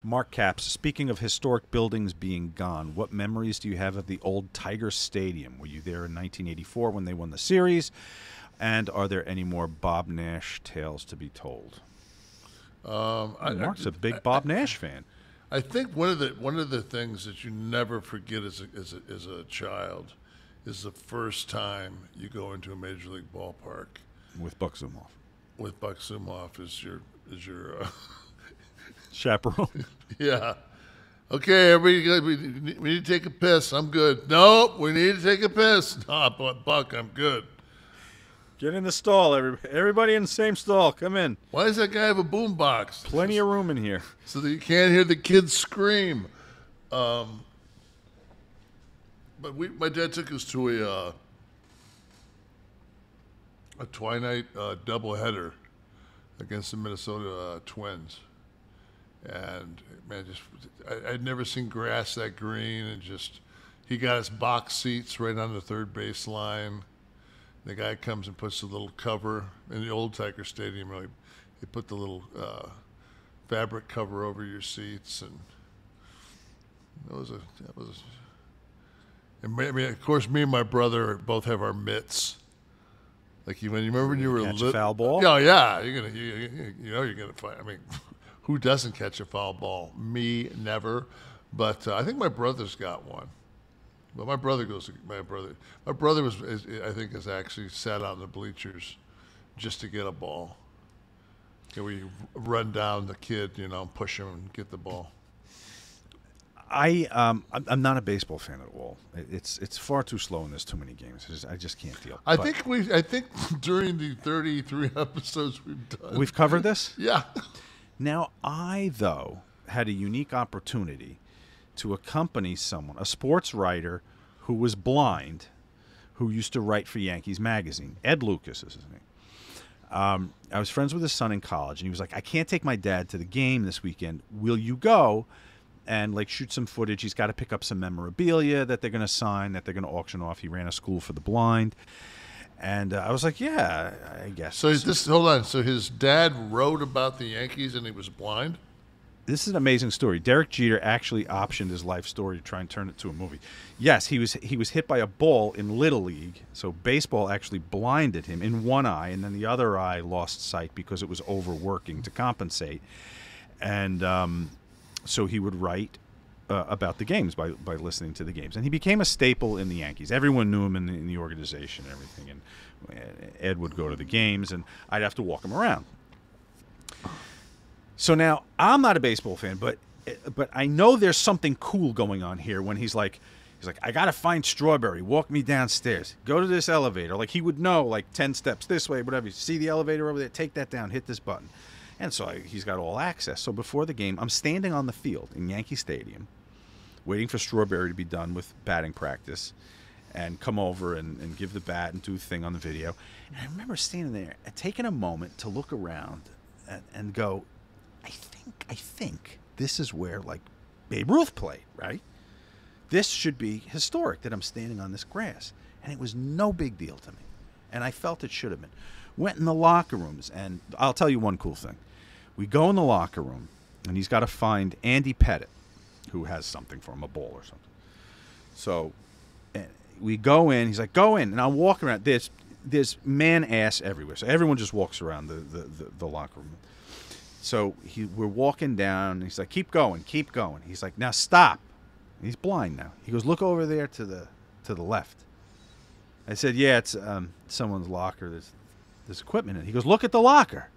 Mark Capps, speaking of historic buildings being gone, what memories do you have of the old Tiger Stadium? Were you there in 1984 when they won the series? And are there any more Bob Nash tales to be told? Mark's a big Bob Nash fan. I think one of the things that you never forget as a child is the first time you go into a major league ballpark With Buck Zumhofe. with Buck Zumhofe as your Chaperone. yeah. Okay, everybody, we need to take a piss. I'm good. Nope, we need to take a piss. No, but Buck, I'm good. Get in the stall, everybody in the same stall. Come in. Why does that guy have a boom box? Plenty of room in here. So that you can't hear the kids scream. But my dad took us to a twilight doubleheader against the Minnesota Twins, and man, I'd never seen grass that green, and he got us box seats right on the third base line. The guy comes and puts a little cover in the old Tiger Stadium. Really, they put the little fabric cover over your seats, and that was. And I mean, of course, me and my brother both have our mitts. Like you remember when you were catch a foul ball? Oh yeah, you're gonna fight. I mean, who doesn't catch a foul ball? Me, never. But I think my brother's got one. But my brother has actually sat out in the bleachers just to get a ball. We run down the kid, push him and get the ball. I'm not a baseball fan at all. It's far too slow and there's too many games. I just can't deal. I think during the 33 episodes we've covered this. Yeah. Now I though had a unique opportunity to accompany someone, a sports writer who was blind, who used to write for Yankees Magazine. Ed Lucas is his name. I was friends with his son in college, and he was like, I can't take my dad to the game this weekend. Will you go and shoot some footage? He's got to pick up some memorabilia that they're going to sign, that they're going to auction off. He ran a school for the blind. And I was like, yeah, I guess. So hold on. So his dad wrote about the Yankees and he was blind? This is an amazing story. Derek Jeter actually optioned his life story to try and turn it to a movie. Yes, he was hit by a ball in Little League, so baseball actually blinded him in one eye, and then the other eye lost sight because it was overworking to compensate. And so he would write about the games by listening to the games. And he became a staple in the Yankees. Everyone knew him in the organization and everything. And Ed would go to the games, and I'd have to walk him around. So now I'm not a baseball fan, but I know there's something cool going on here when he's like, I gotta find Strawberry. Walk me downstairs. Go to this elevator. Like he would know, 10 steps this way, whatever. You see the elevator over there? Take that down. Hit this button. And so he's got all access. So before the game, I'm standing on the field in Yankee Stadium, waiting for Strawberry to be done with batting practice, and come over and give the bat and do the thing on the video. And I remember standing there and taking a moment to look around and go, I think this is where Babe Ruth played, right? This should be historic that I'm standing on this grass. And it was no big deal to me. And I felt it should have been. Went in the locker rooms, and I'll tell you one cool thing. We go in the locker room, and he's got to find Andy Pettit, who has something for him, a ball or something. So we go in. He's like, go in. And I'm walking around. There's man ass everywhere. So everyone just walks around the locker room. So we're walking down, and he's like, keep going, keep going. He's like, now stop. He's blind now. He goes, look over there to the left. I said, yeah, it's someone's locker. There's equipment in it. He goes, look at the locker.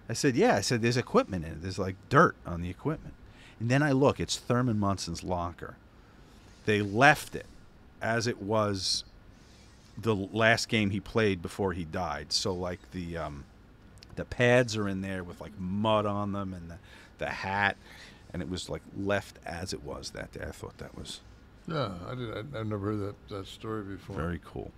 I said, yeah. I said, there's equipment in it. There's dirt on the equipment. And then I look, it's Thurman Munson's locker. They left it as it was the last game he played before he died. So the pads are in there with mud on them, and the hat, and it was left as it was that day. I thought that was I've never heard that story before. Very cool.